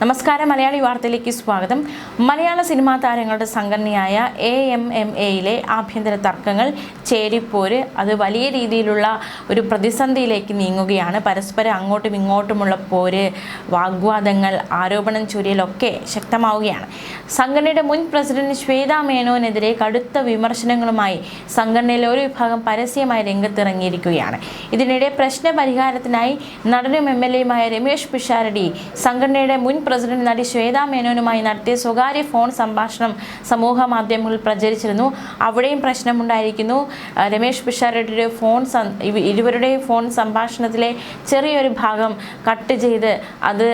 നമസ്കാരം മലയാളി വാർത്തയിലേക്ക് സ്വാഗതം. മലയാള സിനിമാ താരങ്ങളുടെ സംഘടനയായ AMMAയിലെ ആഭ്യന്തര തർക്കങ്ങൾ, ചേരിപ്പോര് അത് വലിയ രീതിയിലുള്ള ഒരു പ്രതിസന്ധിയിലേക്ക് നീങ്ങുകയാണ്. പരസ്പരം അങ്ങോട്ടും ഇങ്ങോട്ടുമുള്ള പോര്, വാഗ്വാദങ്ങൾ, ആരോപണം ചൊരിയലൊക്കെ ശക്തമാവുകയാണ്. സംഘടനയുടെ മുൻ പ്രസിഡന്റ് ശ്വേതാ മേനോനെതിരെ കടുത്ത വിമർശനങ്ങളുമായി സംഘടനയിലെ ഒരു വിഭാഗം പരസ്യമായി രംഗത്തിറങ്ങിയിരിക്കുകയാണ്. ഇതിനിടെ പ്രശ്ന പരിഹാരത്തിനായി നടനും MLAയുമായ രമേശ് പിഷാരടി സംഘടനയുടെ മുൻ പ്രസിഡന്റ് നടി ശ്വേതാ മേനോനുമായി നടത്തിയ സ്വകാര്യ ഫോൺ സംഭാഷണം സമൂഹ മാധ്യമങ്ങളിൽ പ്രചരിച്ചിരുന്നു. അവിടെയും പ്രശ്നമുണ്ടായിരിക്കുന്നു. രമേശ് പിഷാരടിയുടെ ഇരുവരുടെയും ഫോൺ സംഭാഷണത്തിലെ ചെറിയൊരു ഭാഗം കട്ട് ചെയ്ത് അത്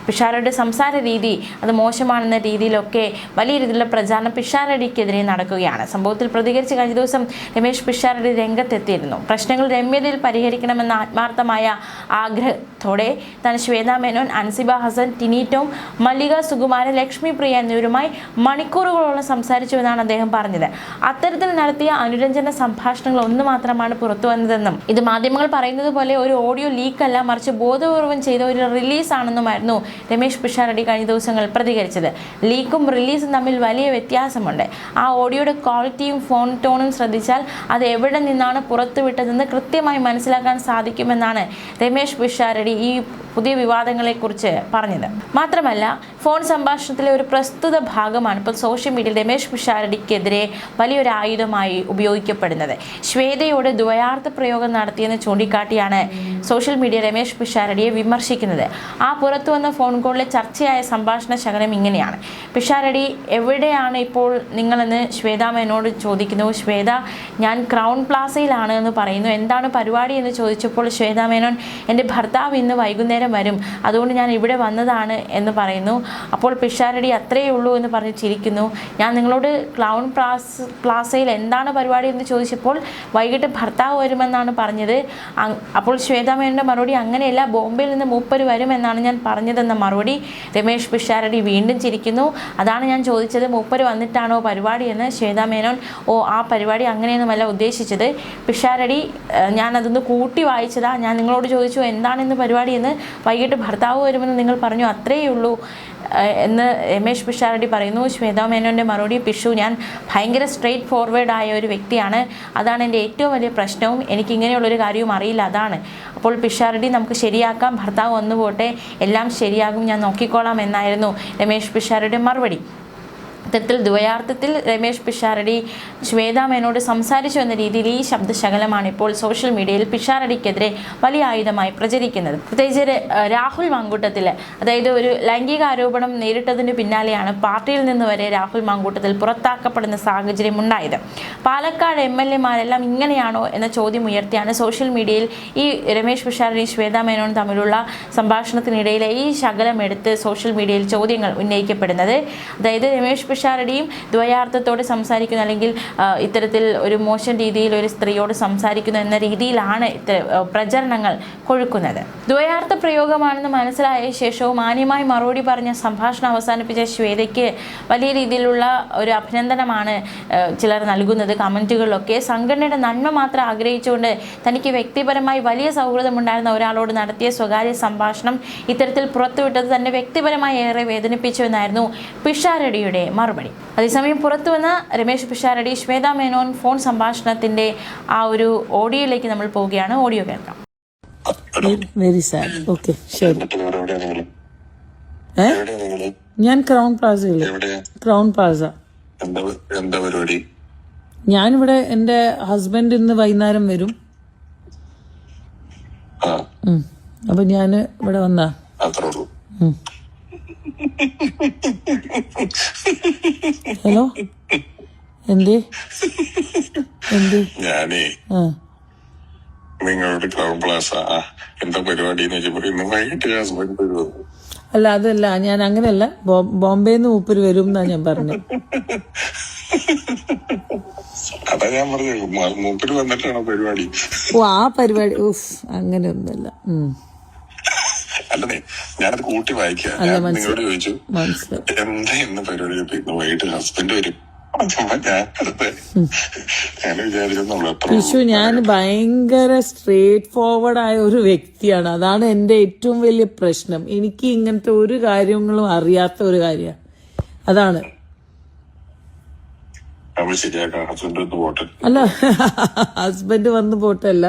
പിഷാരടിയുടെ സംസാര രീതി അത് മോശമാണെന്ന രീതിയിലൊക്കെ വലിയ രീതിയിലുള്ള പ്രചാരണം പിഷാരടിക്കെതിരെ നടക്കുകയാണ്. സംഭവത്തിൽ പ്രതികരിച്ച് കഴിഞ്ഞ ദിവസം രമേശ് പിഷാരടി രംഗത്തെത്തിയിരുന്നു. പ്രശ്നങ്ങൾ രമ്യതയിൽ പരിഹരിക്കണമെന്ന ആത്മാർത്ഥമായ ആഗ്രഹത്തോടെ താൻ ശ്വേതാ മേനോൻ, അൻസിബ ഹസൻ, ടിനി ടോം, മല്ലിക സുകുമാരൻ, ലക്ഷ്മി പ്രിയ എന്നിവരുമായി മണിക്കൂറുകളോളം സംസാരിച്ചുവെന്നാണ് അദ്ദേഹം പറഞ്ഞത്. അത്തരത്തിൽ നടത്തിയ അനുരഞ്ജന സംഭാഷണങ്ങൾ ഒന്ന് മാത്രമാണ് പുറത്തു വന്നതെന്നും ഇത് മാധ്യമങ്ങൾ പറയുന്നത് പോലെ ഒരു ഓഡിയോ ലീക്കല്ല, മറിച്ച് ബോധപൂർവം ചെയ്ത ഒരു റിലീസാണെന്നുമായിരുന്നു രമേശ് പിഷാരടി കഴിഞ്ഞ ദിവസങ്ങൾ പ്രതികരിച്ചത്. ലീക്കും റിലീസും തമ്മിൽ വലിയ വ്യത്യാസമുണ്ട്. ആ ഓഡിയോയുടെ ക്വാളിറ്റിയും ഫോൺ ടോണും ശ്രദ്ധിച്ചാൽ അത് എവിടെ നിന്നാണ് പുറത്തുവിട്ടതെന്ന് കൃത്യമായി മനസ്സിലാക്കാൻ സാധിക്കുമെന്നാണ് രമേശ് പിഷാരടി ഈ പുതിയ വിവാദങ്ങളെക്കുറിച്ച് പറഞ്ഞത്. മാത്രമല്ല, ഫോൺ സംഭാഷണത്തിലെ ഒരു പ്രസ്തുത ഭാഗമാണ് ഇപ്പോൾ സോഷ്യൽ മീഡിയയിൽ രമേശ് പിഷാരടിക്കെതിരെ വലിയൊരു ആയുധമായി ഉപയോഗിക്കപ്പെടുന്നത്. ശ്വേതയോട് ദ്വയാർത്ഥ പ്രയോഗം നടത്തിയെന്ന് ചൂണ്ടിക്കാട്ടിയാണ് സോഷ്യൽ മീഡിയ രമേശ് പിഷാരടിയെ വിമർശിക്കുന്നത്. ആ പുറത്തു വന്ന ഫോൺ കോളിലെ ചർച്ചയായ സംഭാഷണ ശകലം ഇങ്ങനെയാണ്. പിഷാരടി, എവിടെയാണ് ഇപ്പോൾ നിങ്ങളെന്ന് ശ്വേതാ മേനോട് ചോദിക്കുന്നു. ശ്വേത, ഞാൻ ക്രൗൺ പ്ലാസയിലാണ് എന്ന് പറയുന്നു. എന്താണ് പരിപാടി എന്ന് ചോദിച്ചപ്പോൾ ശ്വേതാ മേനോൻ, എൻ്റെ ഭർത്താവ് ഇന്ന് വൈകുന്നേരം വരും, അതുകൊണ്ട് ഞാൻ ഇവിടെ വന്നതാണ് എന്ന് പറയുന്നു. അപ്പോൾ പിഷാരടി അത്രയേ ഉള്ളൂ എന്ന് പറഞ്ഞ് ചിരിക്കുന്നു. ഞാൻ നിങ്ങളോട് ക്രൗൺ പ്ലാസയിൽ എന്താണ് പരിപാടി എന്ന് ചോദിച്ചപ്പോൾ വൈകിട്ട് ഭർത്താവ് വരുമെന്നാണ് പറഞ്ഞത്. അപ്പോൾ ശ്വേതാ മേനോൻ്റെ മറുപടി, അങ്ങനെയല്ല, ബോംബെയിൽ നിന്ന് മൂപ്പര് വരുമെന്നാണ് ഞാൻ പറഞ്ഞതെന്ന മറുപടി. രമേശ് പിഷാരടി വീണ്ടും ചിരിക്കുന്നു. അതാണ് ഞാൻ ചോദിച്ചത്, മൂപ്പര് വന്നിട്ടാണോ പരിപാടി എന്ന്. ശ്വേതാ മേനോൻ, ഓ, ആ പരിപാടി അങ്ങനെയൊന്നുമല്ല ഉദ്ദേശിച്ചത്. പിഷാരടി, ഞാനതൊന്ന് കൂട്ടി വായിച്ചതാ. ഞാൻ നിങ്ങളോട് ചോദിച്ചു എന്താണെന്ന് പരിപാടി എന്ന്. വൈകിട്ട് ഭർത്താവ് വരുമെന്ന് നിങ്ങൾ പറഞ്ഞു, അത്രയേ ഉള്ളൂ എന്ന് രമേശ് പിഷാരടി പറയുന്നു. ശ്വേതാ മേനോൻ്റെ മറുപടി, പിഷു, ഞാൻ ഭയങ്കര സ്ട്രെയിറ്റ് ഫോർവേഡ് ആയ ഒരു വ്യക്തിയാണ്. അതാണ് എൻ്റെ ഏറ്റവും വലിയ പ്രശ്നവും. എനിക്കിങ്ങനെയുള്ളൊരു കാര്യവും അറിയില്ല, അതാണ്. അപ്പോൾ പിഷാരടി, നമുക്ക് ശരിയാക്കാം, ഭർത്താവ് വന്നു പോട്ടെ, എല്ലാം ശരിയാകും, ഞാൻ നോക്കിക്കോളാം എന്നായിരുന്നു രമേശ് പിഷാരടിയുടെ മറുപടി. ഇത്തരത്തിൽ ദ്വയാർത്ഥത്തിൽ രമേശ് പിഷാരടി ശ്വേതാ മേനോട് സംസാരിച്ചു എന്ന രീതിയിൽ ഈ ശബ്ദശകലമാണ് ഇപ്പോൾ സോഷ്യൽ മീഡിയയിൽ പിഷാരടിക്കെതിരെ വലിയ ആയുധമായി പ്രചരിക്കുന്നത്. പ്രത്യേകിച്ച് രാഹുൽ മാങ്കൂട്ടത്തിൽ, അതായത് ഒരു ലൈംഗിക ആരോപണം നേരിട്ടതിന് പിന്നാലെയാണ് പാർട്ടിയിൽ നിന്ന് വരെ രാഹുൽ മാങ്കൂട്ടത്തിൽ പുറത്താക്കപ്പെടുന്ന സാഹചര്യം ഉണ്ടായത്. പാലക്കാട് MLAമാരെല്ലാം ഇങ്ങനെയാണോ എന്ന ചോദ്യം ഉയർത്തിയാണ് സോഷ്യൽ മീഡിയയിൽ ഈ രമേശ് പിഷാരടി ശ്വേതാ മേനോൻ തമ്മിലുള്ള സംഭാഷണത്തിനിടയിലെ ഈ ശകലം എടുത്ത് സോഷ്യൽ മീഡിയയിൽ ചോദ്യങ്ങൾ ഉന്നയിക്കപ്പെടുന്നത്. അതായത് രമേശ് പിഷാരടിയും ദ്വയാർത്ഥത്തോട് സംസാരിക്കുന്നു, അല്ലെങ്കിൽ ഇത്തരത്തിൽ ഒരു മോശം രീതിയിൽ ഒരു സ്ത്രീയോട് സംസാരിക്കുന്നു എന്ന രീതിയിലാണ് പ്രചരണങ്ങൾ കൊഴുക്കുന്നത്. ദ്വയാർത്ഥ പ്രയോഗമാണെന്ന് മനസ്സിലായ ശേഷവും മാന്യമായി മറുപടി പറഞ്ഞ സംഭാഷണം അവസാനിപ്പിച്ച ശ്വേതയ്ക്ക് വലിയ രീതിയിലുള്ള ഒരു അഭിനന്ദനമാണ് ചിലർ നൽകുന്നത് കമൻറ്റുകളിലൊക്കെ. സംഘടനയുടെ നന്മ മാത്രം ആഗ്രഹിച്ചുകൊണ്ട് തനിക്ക് വ്യക്തിപരമായി വലിയ സൗഹൃദമുണ്ടായിരുന്ന ഒരാളോട് നടത്തിയ സ്വകാര്യ സംഭാഷണം ഇത്തരത്തിൽ പുറത്തുവിട്ടത് തന്നെ വ്യക്തിപരമായി ഏറെ വേദനിപ്പിച്ചു എന്നായിരുന്നു പിഷാരടിയുടെ മറുപടി. അതേസമയം പുറത്തുവന്ന രമേശ് പിഷാരടി ശ്വേതാ മേനോൻ ഫോൺ സംഭാഷണത്തിന്റെ ആ ഒരു ഓഡിയോയിലേക്ക് നമ്മൾ പോവുകയാണ്. ഓഡിയോ കേൾക്കാം. Very sad. ഓക്കെ, ശരി. ഞാൻ ക്രൗൺ പ്ലാസയില്. Crown Plaza. എന്താ പരിപാടി? ഞാനിവിടെ, എന്റെ ഹസ്ബൻഡ് ഇന്ന് വൈകുന്നേരം വരും. അപ്പൊ ഞാന് ഇവിടെ വന്നാ. ഹലോ, എന്തേ ഞാനേ നിങ്ങളോട് ക്രൗൺ പ്ലാസ എന്താ പരിപാടി ഇന്ന് വൈകിട്ട് ഹസ്ബൻഡ് വരുമോ? അല്ല, അതല്ല, ഞാൻ അങ്ങനെയല്ല, ബോംബെന്ന് മൂപ്പര് വരും എന്നാ ഞാൻ പറഞ്ഞു. അതാ ഞാൻ പറഞ്ഞു, മൂപ്പര് വന്നിട്ടാണോ പരിപാടി? ഓ, ആ പരിപാടി, അങ്ങനെയൊന്നുമല്ല. അല്ലേ, ഞാനത് കൂട്ടി വായിക്കാം. നിങ്ങളോട് ചോദിച്ചു എന്താ ഇന്ന് പരിപാടി, ഇന്ന് വൈകിട്ട് ഹസ്ബൻഡ് വരും. ചുമ്മാ ഞാൻ വിചാരിച്ചു നമ്മളെത്ര വിഷു, ഞാൻ ഭയങ്കര സ്ട്രേറ്റ് ഫോർവേഡ് ആയ ഒരു വ്യക്തിയാണ്. അതാണ് എന്റെ ഏറ്റവും വലിയ പ്രശ്നം. എനിക്ക് ഇങ്ങനത്തെ ഒരു കാര്യങ്ങളും അറിയാത്ത ഒരു കാര്യമാണ്. അതാണ്. നമ്മൾ ശരിയാക്കാം. ഹസ്ബൻഡ് ഒന്ന് പോട്ടെ. അല്ല, ഹസ്ബൻഡ് വന്ന് പോട്ടല്ല.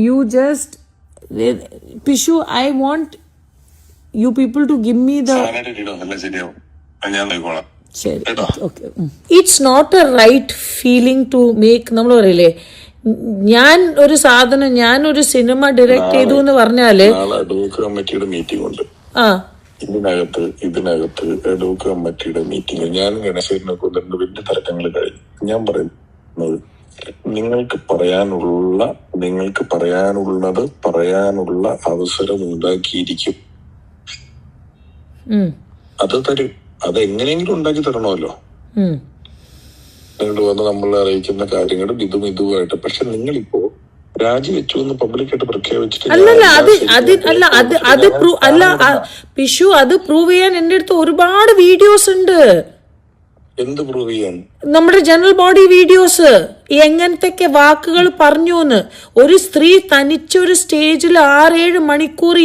യു ജസ്റ്റ് പിഷു, I want you people to give me the എല്ലാം ശരിയാവും. ഞാൻ നോക്കോളാം. ശരി, okay. It's not a right feeling to make. നമ്മൾ പറയില്ലേ, ഞാൻ ഒരു സാധനം, ഞാനൊരു സിനിമ ഡയറക്ട് ചെയ്തു എന്ന് പറഞ്ഞാല് നാളെ അഡ്വോക്കേറ്റ് കമ്മിറ്റിയുടെ മീറ്റിംഗ് ഉണ്ട്. ആ ഇതിനകത്ത് അഡ്വോക്കേറ്റ് കമ്മിറ്റിയുടെ മീറ്റിംഗ് ഞാൻ ഗണേശനൊക്കെ രണ്ട് വലിയ തർക്കങ്ങൾ കഴിഞ്ഞു. ഞാൻ പറയുന്നത് നിങ്ങൾക്ക് പറയാനുള്ളത് പറയാനുള്ള അവസരം ഉണ്ടാക്കിയിരിക്കും. അത് തരും. അത് എങ്ങനെയെങ്കിലും ഉണ്ടാക്കി തരണമല്ലോ. നിങ്ങൾ വന്ന് നമ്മളെ അറിയിക്കുന്ന കാര്യങ്ങളും ഇതുമായിട്ട്. പക്ഷെ നിങ്ങളിപ്പോ രാജിവെച്ചു എന്ന് പബ്ലിക്കായിട്ട് പ്രഖ്യാപിച്ചിട്ട് പിഷു, അത് പ്രൂവ് ചെയ്യാൻ എന്റെ അടുത്ത് ഒരുപാട് വീഡിയോസ് ഉണ്ട്. എന്ത് പ്രൂവ് ചെയ്യാൻ? നമ്മുടെ ജനറൽ ബോഡി വീഡിയോസ്, എങ്ങനത്തെ വാക്കുകൾ പറഞ്ഞു എന്ന്. ഒരു സ്ത്രീ തനിച്ചൊരു സ്റ്റേജിൽ 6-7 മണിക്കൂർ ഈ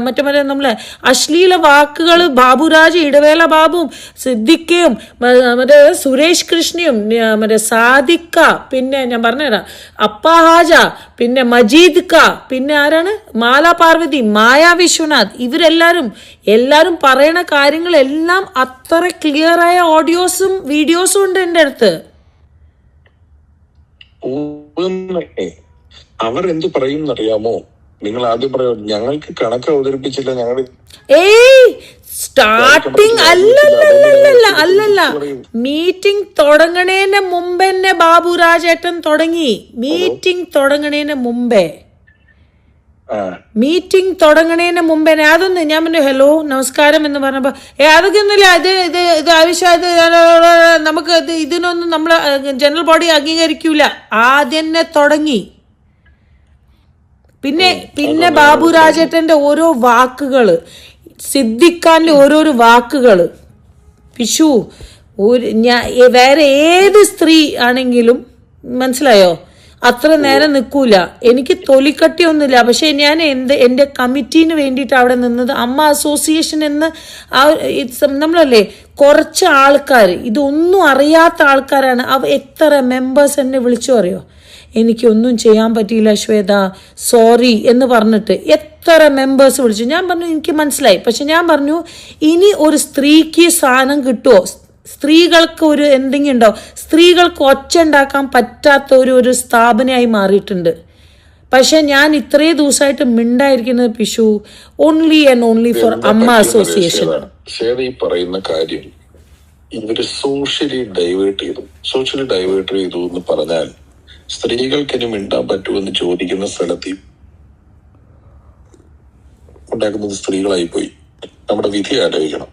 മറ്റേ നമ്മളെ അശ്ലീല വാക്കുകൾ ബാബുരാജ്, ഇടവേള ബാബുവും സിദ്ദിഖയും മറ്റേ സുരേഷ് കൃഷ്ണയും മറ്റേ സാദിക്ക, പിന്നെ ഞാൻ പറഞ്ഞുതരാം, അപ്പാഹാജ, പിന്നെ മജീദ് ക, പിന്നെ ആരാണ്, മാല പാർവതി, മായ വിശ്വനാഥ്, എല്ലാരും പറയണ കാര്യങ്ങളെല്ലാം അത്ര ക്ലിയർ ആയ ഓഡിയോസും വീഡിയോസും ഉണ്ട് എന്റെ അടുത്ത്. അവർ എന്ത് പറയും എന്നറിയാമോ? നിങ്ങൾ ആദ്യം പറയാം, ഞങ്ങൾക്ക് കണക്ക് അവതരിപ്പിച്ചില്ല, ഞങ്ങൾ സ്റ്റാർട്ടിങ് അല്ലല്ല മീറ്റിംഗ് തുടങ്ങണേന് മുമ്പെന്നെ ബാബുരാജേട്ടൻ തുടങ്ങി. മീറ്റിംഗ് തുടങ്ങണേന് മുമ്പേ അതൊന്ന് ഞാൻ പറഞ്ഞു ഹലോ നമസ്കാരം എന്ന് പറഞ്ഞപ്പോ അതൊക്കെ ഒന്നുമില്ല, ഇത് ആവശ്യം, നമുക്ക് ഇതിനൊന്നും നമ്മള് ജനറൽ ബോഡി അംഗീകരിക്കൂല. ആദ്യം തുടങ്ങി. പിന്നെ ബാബുരാജേട്ടന്റെ ഓരോ വാക്കുകള്, സിദ്ദിഖാന്റെ ഓരോരോ വാക്കുകള്, പിഷു വേറെ ഏത് സ്ത്രീ ആണെങ്കിലും മനസ്സിലായോ, അത്ര നേരം നിൽക്കൂല. എനിക്ക് തൊലിക്കട്ടിയൊന്നുമില്ല. പക്ഷെ ഞാൻ എന്റെ കമ്മിറ്റീന് വേണ്ടിയിട്ട് അവിടെ നിന്നത് അമ്മ അസോസിയേഷൻ എന്ന് നമ്മളല്ലേ കുറച്ച് ആൾക്കാർ, ഇതൊന്നും അറിയാത്ത ആൾക്കാരാണ്. എത്ര മെമ്പേഴ്സ് എന്നെ വിളിച്ചു അറിയോ, എനിക്കൊന്നും ചെയ്യാൻ പറ്റിയില്ല ശ്വേത, സോറി എന്ന് പറഞ്ഞിട്ട് എത്ര മെമ്പേഴ്സ് വിളിച്ചു. ഞാൻ പറഞ്ഞു എനിക്ക് മനസ്സിലായി. പക്ഷെ ഞാൻ പറഞ്ഞു ഇനി ഒരു സ്ത്രീക്ക് സ്ഥാനം കിട്ടുമോ, സ്ത്രീകൾക്ക് ഒരു എന്തെങ്കിലും ഉണ്ടോ, സ്ത്രീകൾക്ക് ഒച്ച ഉണ്ടാക്കാൻ പറ്റാത്ത ഒരു സ്ഥാപനമായി മാറിയിട്ടുണ്ട്. പക്ഷെ ഞാൻ ഇത്രയും ദിവസമായിട്ട് മിണ്ടായിരിക്കുന്നത് പിഷു ഓൺലി ആൻഡ് ഓൺലി ഫോർ അമ്മ അസോസിയേഷൻ. ഈ പറയുന്ന കാര്യം ഇവര് സോഷ്യലി ഡൈവേർട്ട് ചെയ്തു എന്ന് പറഞ്ഞാൽ സ്ത്രീകൾക്ക് ഇനി മിണ്ടാൻ പറ്റുമെന്ന് ചോദിക്കുന്ന സ്ഥലത്ത് ഉണ്ടാക്കുന്നത് സ്ത്രീകളായി പോയി. നമ്മുടെ വിധി ആലോചിക്കണം.